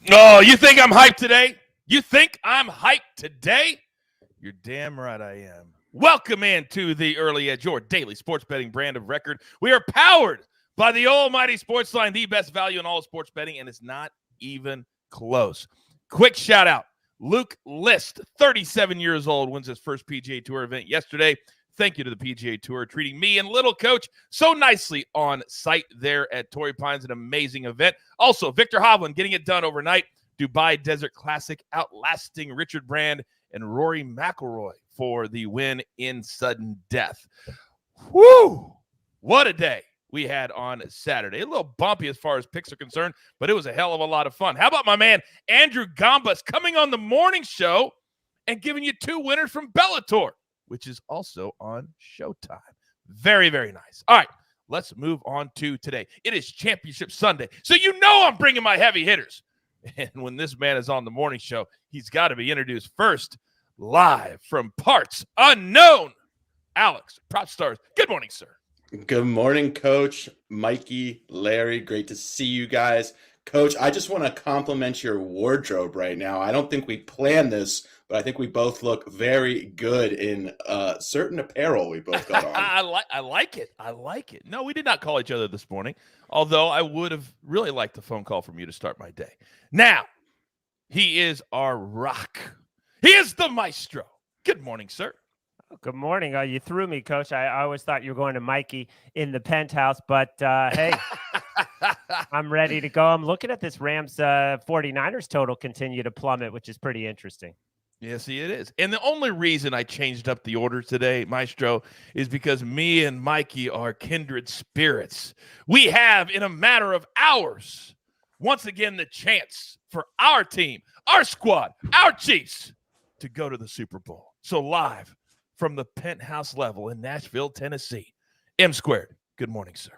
Oh, you think I'm hyped today? You think I'm hyped today? You're damn right I am. Welcome into the Early Edge, your daily sports betting brand of record. We are powered by the almighty SportsLine, the best value in all of sports betting, and it's not even close. Quick shout out. Luke List, 37 years old, wins his first PGA Tour event yesterday. Thank you to the PGA Tour treating me and little coach so nicely on site there at Torrey Pines, an amazing event. Also, Victor Hovland getting it done overnight. Dubai Desert Classic outlasting Richard Brand and Rory McIlroy for the win in sudden death. Woo! What a day we had on Saturday. A little bumpy as far as picks are concerned, but it was a hell of a lot of fun. How about my man Andrew Gambas coming on the morning show and giving you two winners from Bellator, which is also on Showtime. Very, very nice. All right, let's move on to today. It is Championship Sunday, so you know I'm bringing my heavy hitters. And when this man is on the morning show, he's got to be introduced first, live from parts unknown. Alex, Prop Stars, good morning, sir. Good morning, Coach, Mikey, Larry. Great to see you guys. Coach, I just want to compliment your wardrobe right now. I don't think we planned this, but I think we both look very good in certain apparel we both got on. I like it. I like it. No, we did not call each other this morning, although I would have really liked a phone call from you to start my day. Now, he is our rock. He is the maestro. Good morning, sir. Good morning. You threw me, Coach. I always thought you were going to Mikey in the penthouse, but hey, I'm ready to go. I'm looking at this Rams 49ers total continue to plummet, which is pretty interesting. Yes, it is. And the only reason I changed up the order today, Maestro, is because me and Mikey are kindred spirits. We have, in a matter of hours, once again, the chance for our team, our squad, our Chiefs to go to the Super Bowl. So live from the penthouse level in Nashville, Tennessee, M Squared. Good morning, sir.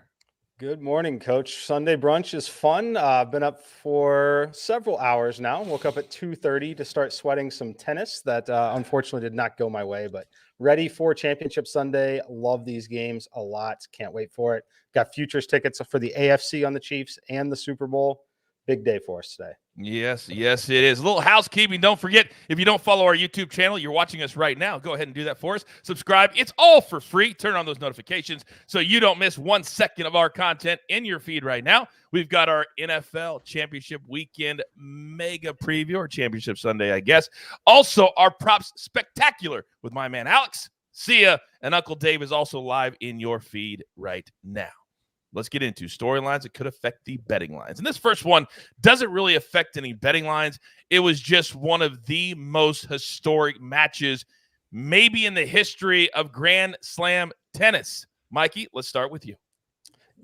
Good morning, Coach. Sunday brunch is fun. I've been up for several hours now. Woke up at 2:30 to start sweating some tennis that unfortunately did not go my way, but ready for Championship Sunday. Love these games a lot. Can't wait for it. Got futures tickets for the AFC on the Chiefs and the Super Bowl. Big day for us today. Yes, it is. A little housekeeping. Don't forget, if you don't follow our YouTube channel, you're watching us right now, go ahead and do that for us. Subscribe. It's all for free. Turn on those notifications so you don't miss 1 second of our content in your feed right now. We've got our NFL Championship Weekend mega preview, or Championship Sunday, I guess. Also, our Props Spectacular with my man Alex. See ya. And Uncle Dave is also live in your feed right now. Let's get into storylines that could affect the betting lines. And this first one doesn't really affect any betting lines. It was just one of the most historic matches, maybe in the history of Grand Slam tennis. Mikey, let's start with you.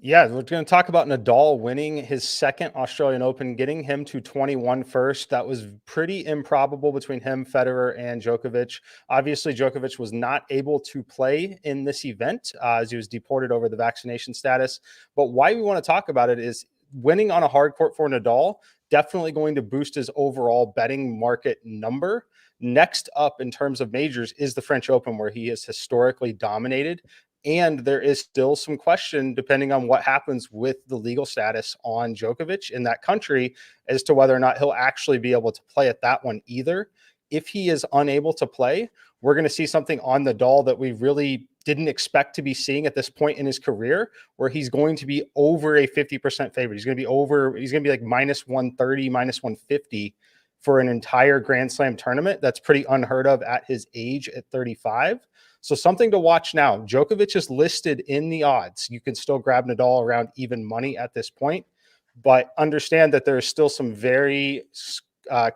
Yeah, we're going to talk about Nadal winning his second Australian Open, getting him to 21 first. That was pretty improbable between him, Federer, and Djokovic. Obviously, Djokovic was not able to play in this event as he was deported over the vaccination status. But why we want to talk about it is winning on a hard court for Nadal, definitely going to boost his overall betting market number. Next up in terms of majors is the French Open, where he has historically dominated. And there is still some question, depending on what happens with the legal status on Djokovic in that country, as to whether or not he'll actually be able to play at that one either. If he is unable to play, we're going to see something on Nadal that we really didn't expect to be seeing at this point in his career, where he's going to be over a 50% favorite. He's going to be like minus 130, minus 150 for an entire Grand Slam tournament. That's pretty unheard of at his age at 35. So something to watch now. Djokovic is listed in the odds. You can still grab Nadal around even money at this point, but understand that there is still some very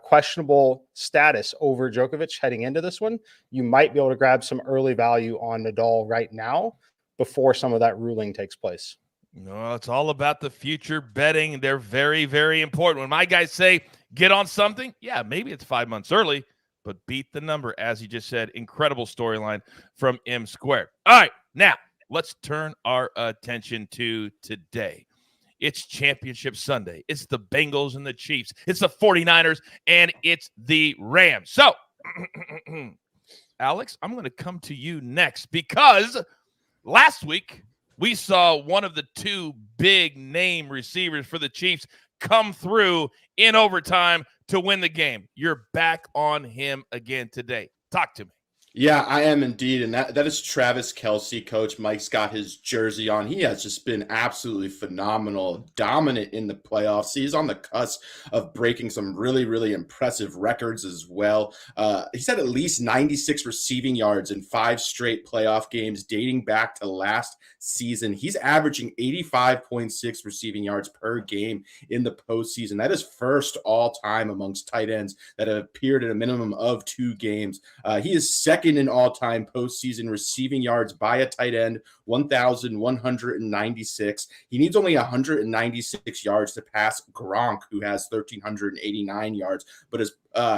questionable status over Djokovic heading into this one. You might be able to grab some early value on Nadal right now before some of that ruling takes place. No, it's all about the future betting. They're very, very important. When my guys say get on something, yeah, maybe it's 5 months early, but beat the number, as you just said. Incredible storyline from M Squared. All right, now let's turn our attention to today. It's Championship Sunday. It's the Bengals and the Chiefs. It's the 49ers, and it's the Rams. So, Alex, I'm going to come to you next, because last week we saw one of the two big name receivers for the Chiefs come through in overtime to win the game. You're back on him again today. Talk to me. Yeah, I am indeed. And that is Travis Kelce, Coach. Mike's got his jersey on. He has just been absolutely phenomenal, dominant in the playoffs. He's on the cusp of breaking some really, really impressive records as well. He's had at least 96 receiving yards in 5 straight playoff games dating back to last season. He's averaging 85.6 receiving yards per game in the postseason. That is first all time amongst tight ends that have appeared in a minimum of 2 games. He is second in all-time postseason receiving yards by a tight end, 1,196. He needs only 196 yards to pass Gronk, who has 1,389 yards, but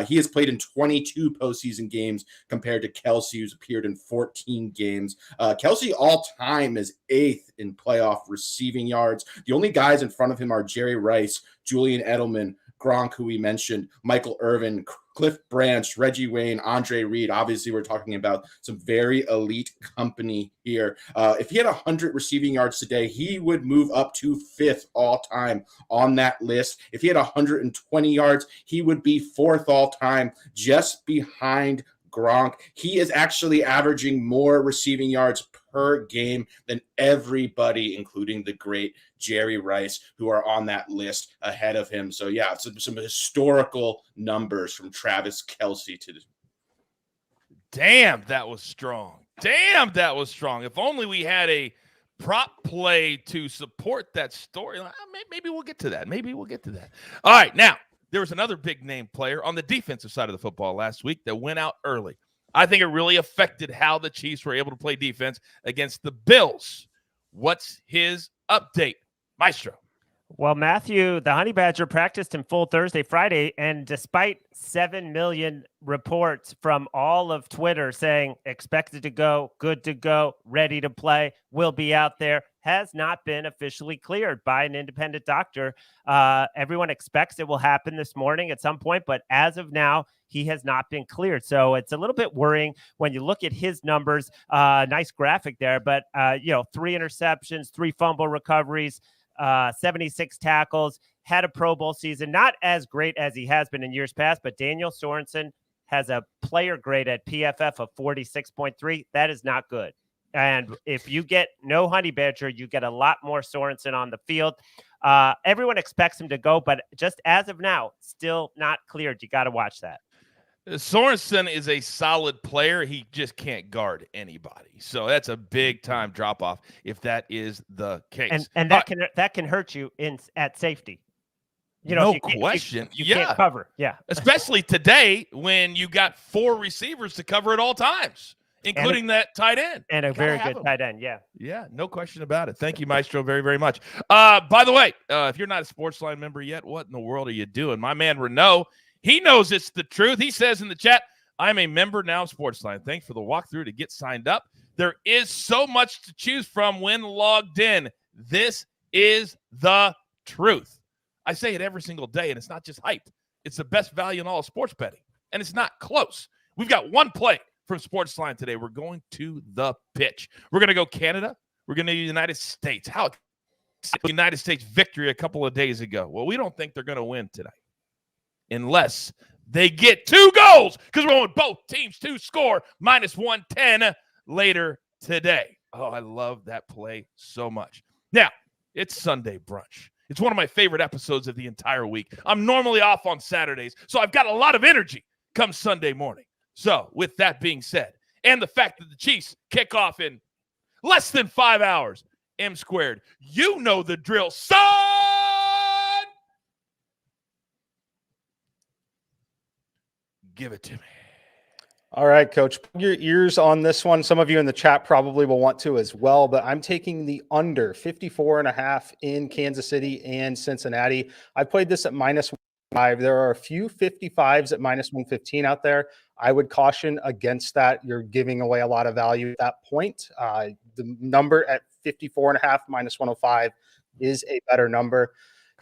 he has played in 22 postseason games compared to Kelce, who's appeared in 14 games. Kelce all-time is 8th in playoff receiving yards. The only guys in front of him are Jerry Rice, Julian Edelman, Gronk, who we mentioned, Michael Irvin, Cliff Branch, Reggie Wayne, Andre Reed. Obviously, we're talking about some very elite company here. If he had 100 receiving yards today, he would move up to 5th all-time on that list. If he had 120 yards, he would be 4th all-time, just behind Gronk. He is actually averaging more receiving yards per game than everybody, including the great Jerry Rice, who are on that list ahead of him. So yeah, some historical numbers from Travis Kelce to the... Damn, that was strong. Damn, that was strong. If only we had a prop play to support that story. Maybe we'll get to that. All right, now, there was another big name player on the defensive side of the football last week that went out early. I think it really affected how the Chiefs were able to play defense against the Bills. What's his update, Maestro? Well, Matthew, the Honey Badger practiced in full Thursday, Friday, and despite 7 million reports from all of Twitter saying expected to go, good to go, ready to play, will be out there, has not been officially cleared by an independent doctor. Everyone expects it will happen this morning at some point, but as of now, he has not been cleared. So it's a little bit worrying when you look at his numbers. Nice graphic there, but 3 interceptions, 3 fumble recoveries, 76 tackles, had a Pro Bowl season, not as great as he has been in years past, but Daniel Sorensen has a player grade at PFF of 46.3. That is not good. And if you get no Honey Badger, you get a lot more Sorensen on the field. Everyone expects him to go, but just as of now, still not cleared. You got to watch that. Sorensen is a solid player. He just can't guard anybody. So that's a big time drop off if that is the case. And that can hurt you at safety. No question. You can't cover. Yeah. Especially today when you got 4 receivers to cover at all times, including that tight end. And a very good tight end. Yeah. Yeah, no question about it. Thank you, Maestro, very, very much. By the way, if you're not a SportsLine member yet, what in the world are you doing? My man Renault, he knows it's the truth. He says in the chat, I'm a member now of SportsLine. Thanks for the walkthrough to get signed up. There is so much to choose from when logged in. This is the truth. I say it every single day, and it's not just hype. It's the best value in all of sports betting, and it's not close. We've got one play from SportsLine today. We're going to the pitch. We're going to go Canada. We're going to the United States. How the United States victory a couple of days ago. Well, we don't think they're going to win today unless they get 2 goals, because we're going both teams to score -110 later today. Oh, I love that play so much. Now, it's Sunday brunch. It's one of my favorite episodes of the entire week. I'm normally off on Saturdays, so I've got a lot of energy come Sunday morning. So with that being said, and the fact that the Chiefs kick off in less than 5 hours, M squared, you know the drill, son! Give it to me. All right, Coach, put your ears on this one. Some of you in the chat probably will want to as well, but I'm taking the under 54.5 in Kansas City and Cincinnati. I played this at -5. There are a few 55s at -115 out there. I would caution against that. You're giving away a lot of value at that point. The number at 54.5 -105 is a better number.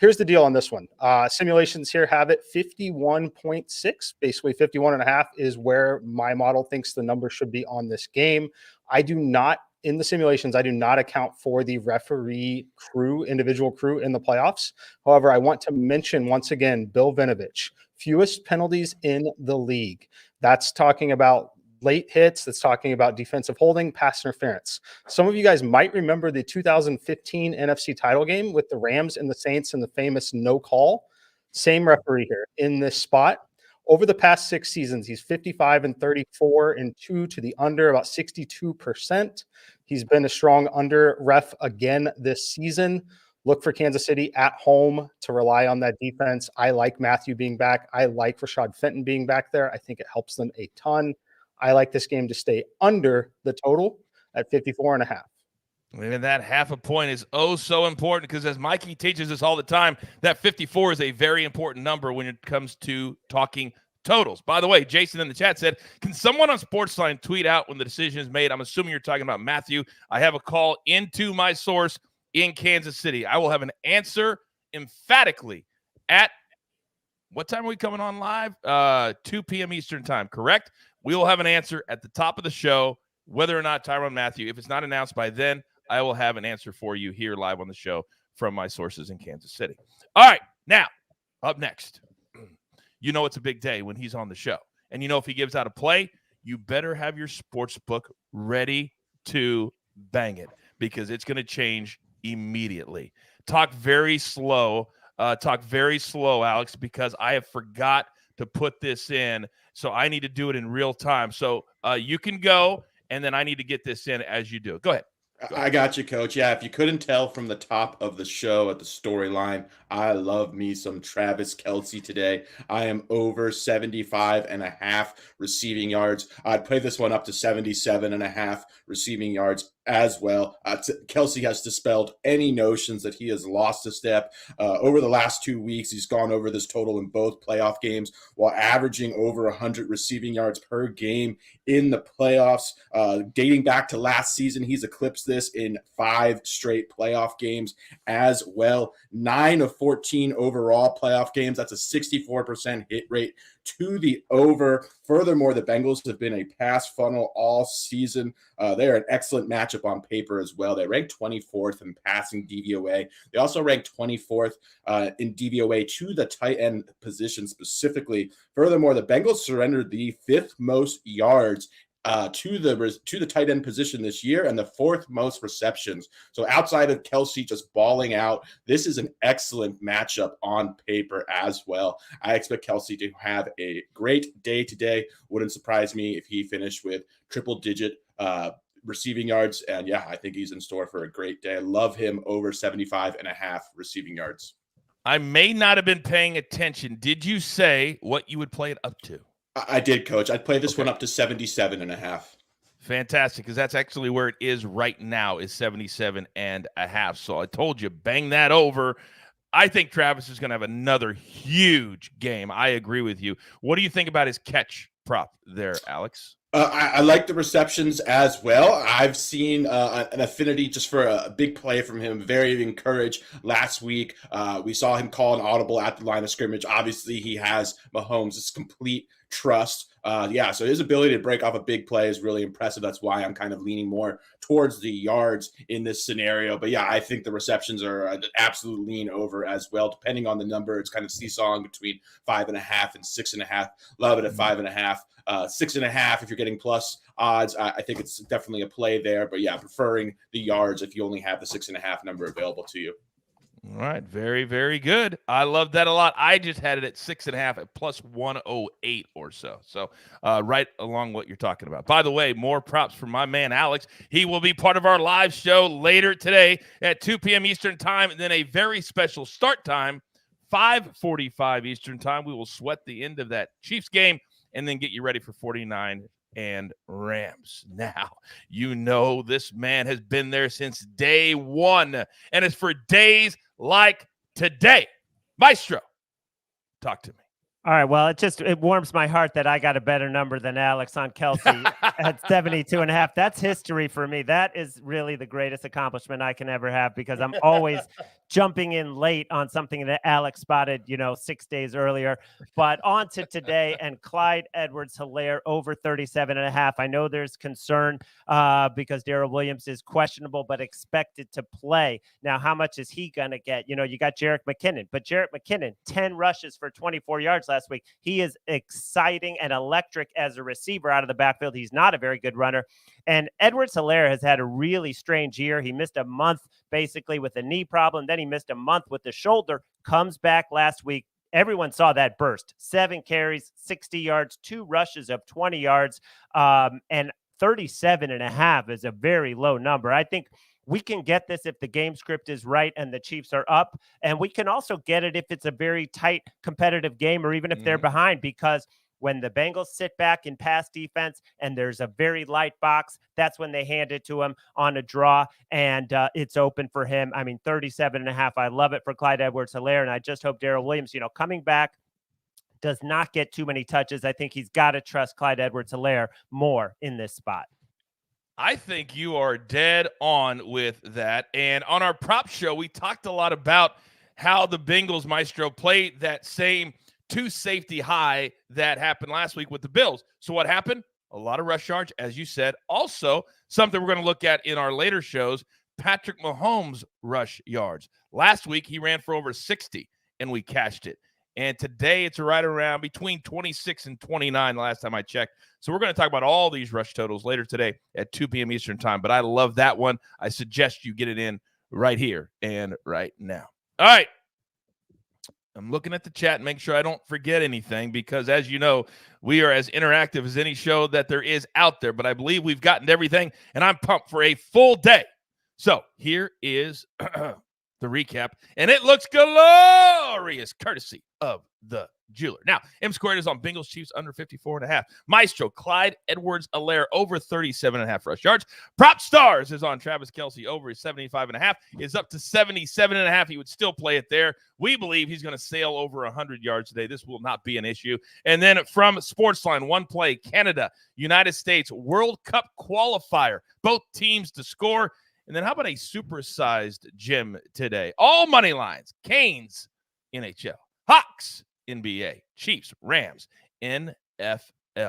Here's the deal on this one. Simulations here have it 51.6. Basically 51.5 is where my model thinks the number should be on this game. I do not in the simulations, I do not account for the referee crew, individual crew in the playoffs. However, I want to mention once again, Bill Vinovich, fewest penalties in the league. That's talking about late hits. That's talking about defensive holding, pass interference. Some of you guys might remember the 2015 NFC title game with the Rams and the Saints and the famous no call. Same referee here in this spot. Over the past 6 seasons, he's 55 and 34 and 2 to the under, about 62%. He's been a strong under ref again this season. Look for Kansas City at home to rely on that defense. I like Matthew being back. I like Rashad Fenton being back there. I think it helps them a ton. I like this game to stay under the total at 54.5. And that half a point is so important because, as Mikey teaches us all the time, that 54 is a very important number when it comes to talking totals. By the way, Jason in the chat said, can someone on SportsLine tweet out when the decision is made? I'm assuming you're talking about Matthew. I have a call into my source in Kansas City. I will have an answer emphatically at what time are we coming on live? 2 p.m. Eastern time, correct? We will have an answer at the top of the show, whether or not Tyrann Mathieu, if it's not announced by then, I will have an answer for you here live on the show from my sources in Kansas City. All right, now, up next, you know it's a big day when he's on the show. And you know if he gives out a play, you better have your sports book ready to bang it because it's going to change immediately. Talk very slow, Alex, because I have forgot to put this in, so I need to do it in real time. So you can go, and then I need to get this in as you do it. Go ahead. I got you, Coach. Yeah, if you couldn't tell from the top of the show at the storyline, I love me some Travis Kelce today. I am over 75.5 receiving yards. I'd play this one up to 77.5 receiving yards as well. Kelce has dispelled any notions that he has lost a step. Over the last 2 weeks, he's gone over this total in both playoff games while averaging over 100 receiving yards per game in the playoffs. Dating back to last season, he's eclipsed this in 5 straight playoff games as well. 9 of 14 overall playoff games. That's a 64% hit rate to the over. Furthermore, the Bengals have been a pass funnel all season. They're an excellent matchup on paper as well. They rank 24th in passing DVOA. They also rank 24th in DVOA to the tight end position specifically. Furthermore, the Bengals surrendered the 5th most yards to the tight end position this year and the 4th most receptions. So outside of Kelce just balling out, this is an excellent matchup on paper as well. I expect Kelce to have a great day today. Wouldn't surprise me if he finished with triple-digit receiving yards. And yeah, I think he's in store for a great day. I love him over 75.5 receiving yards. I may not have been paying attention. Did you say what you would play it up to? I did, Coach. I'd play this one up to 77.5. Fantastic, because that's actually where it is right now, is 77.5. So I told you, bang that over. I think Travis is going to have another huge game. I agree with you. What do you think about his catch prop there, Alex? I like the receptions as well. I've seen an affinity just for a big play from him. Very encouraged last week. We saw him call an audible at the line of scrimmage. Obviously, he has Mahomes' complete trust. So his ability to break off a big play is really impressive. That's why I'm kind of leaning more towards the yards in this scenario. But yeah, I think the receptions are an absolute lean over as well. Depending on the number, it's kind of seesawing between 5.5 and 6.5. Love it at 5.5. 6.5 if you're getting plus odds. I think it's definitely a play there. But yeah, preferring the yards if you only have the 6.5 number available to you. All right. Very, very good. I love that a lot. I just had it at 6.5 at plus 108 or so. So right along what you're talking about. By the way, more props from my man, Alex. He will be part of our live show later today at 2 p.m. Eastern time. And then a very special start time, 5:45 Eastern time. We will sweat the end of that Chiefs game and then get you ready for 49 and Rams. Now, you know this man has been there since day one, and it's for days like today. Maestro, talk to me. All right. Well, it warms my heart that I got a better number than Alex on Kelce at 72.5. That's history for me. That is really the greatest accomplishment I can ever have because I'm always jumping in late on something that Alex spotted, 6 days earlier. But on to today, and Clyde Edwards-Helaire over 37.5. I know there's concern because Darrell Williams is questionable but expected to play. Now, how much is he going to get? You got Jerick McKinnon, but Jerick McKinnon, 10 rushes for 24 yards last week. He is exciting and electric as a receiver out of the backfield. He's not a very good runner. And Edwards-Helaire has had a really strange year. He missed a month basically with a knee problem. Then he missed a month with the shoulder, comes back last week. Everyone saw that burst. 7 carries, 60 yards, 2 rushes of 20 yards, and 37.5 is a very low number. I think we can get this if the game script is right and the Chiefs are up. And we can also get it if it's a very tight competitive game or even if they're behind, because when the Bengals sit back in pass defense and there's a very light box, that's when they hand it to him on a draw, and it's open for him. I mean, 37.5. I love it for Clyde Edwards-Helaire, and I just hope Darrell Williams, coming back, does not get too many touches. I think he's got to trust Clyde Edwards-Helaire more in this spot. I think you are dead on with that. And on our prop show, we talked a lot about how the Bengals, Maestro, played that same 2 safety high that happened last week with the Bills. So what happened? A lot of rush yards, as you said. Also, something we're going to look at in our later shows, Patrick Mahomes' rush yards. Last week, he ran for over 60, and we cashed it. And today, it's right around between 26 and 29 last time I checked. So we're going to talk about all these rush totals later today at 2 p.m. Eastern time. But I love that one. I suggest you get it in right here and right now. All right. I'm looking at the chat and make sure I don't forget anything because, as you know, we are as interactive as any show that there is out there. But I believe we've gotten to everything, and I'm pumped for a full day. So here is the recap, and it looks glorious, courtesy of the jeweler. Now, M Squared is on Bengals-Chiefs under 54.5. Maestro, Clyde Edwards-Helaire over 37.5 rush yards. Prop Stars is on Travis Kelce over 75.5. Is up to 77.5. He would still play it there. We believe he's going to sail over 100 yards today. This will not be an issue. And then from SportsLine, one play, Canada, United States World Cup qualifier. Both teams to score. And then how about a supersized gym today? All money lines. Canes, NHL. Hawks, NBA, Chiefs, Rams, NFL.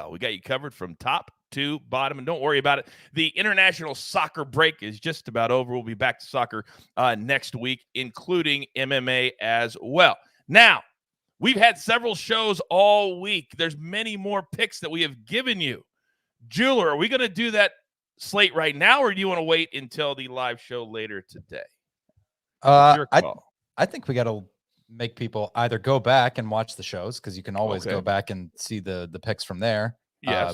We got you covered from top to bottom, and don't worry about it. The international soccer break is just about over. We'll be back to soccer next week, including MMA as well. Now, we've had several shows all week. There's many more picks that we have given you. Jeweler, are we going to do that slate right now, or do you want to wait until the live show later today? I think we got to make people either go back and watch the shows, because you can always go back and see the picks from there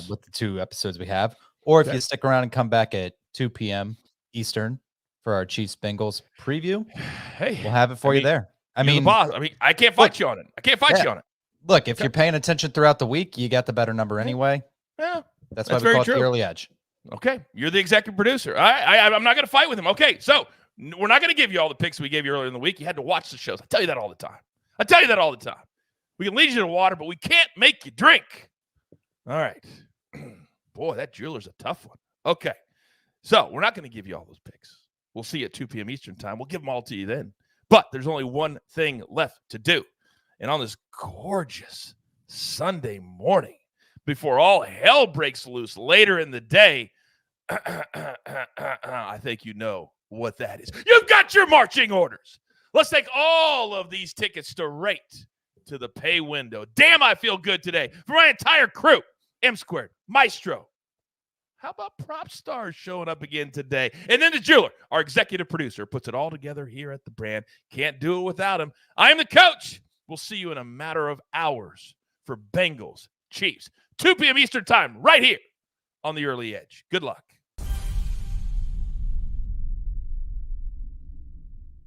with the 2 episodes we have, or if you stick around and come back at 2 p.m. Eastern for our Chiefs-Bengals preview, we'll have it for you there. I mean, boss. I can't fight you on it. I can't fight you on it. Look, if you're paying attention throughout the week, you got the better number anyway. Yeah, that's why we call it the early edge. Okay, you're the executive producer. I'm not going to fight with him. Okay, so we're not going to give you all the picks we gave you earlier in the week. You had to watch the shows. I tell you that all the time. We can lead you to water, but we can't make you drink. All right. Boy, that jeweler's a tough one. Okay, so we're not going to give you all those picks. We'll see you at 2 p.m. Eastern time. We'll give them all to you then. But there's only one thing left to do. And on this gorgeous Sunday morning, before all hell breaks loose later in the day, I think you know what that is. You've got your marching orders. Let's take all of these tickets straight to the pay window. Damn, I feel good today. For my entire crew, M Squared, Maestro. How about Prop Stars showing up again today? And then the jeweler, our executive producer, puts it all together here at the brand. Can't do it without him. I am the coach. We'll see you in a matter of hours for Bengals Chiefs. 2 p.m. Eastern time, right here on the Early Edge. Good luck.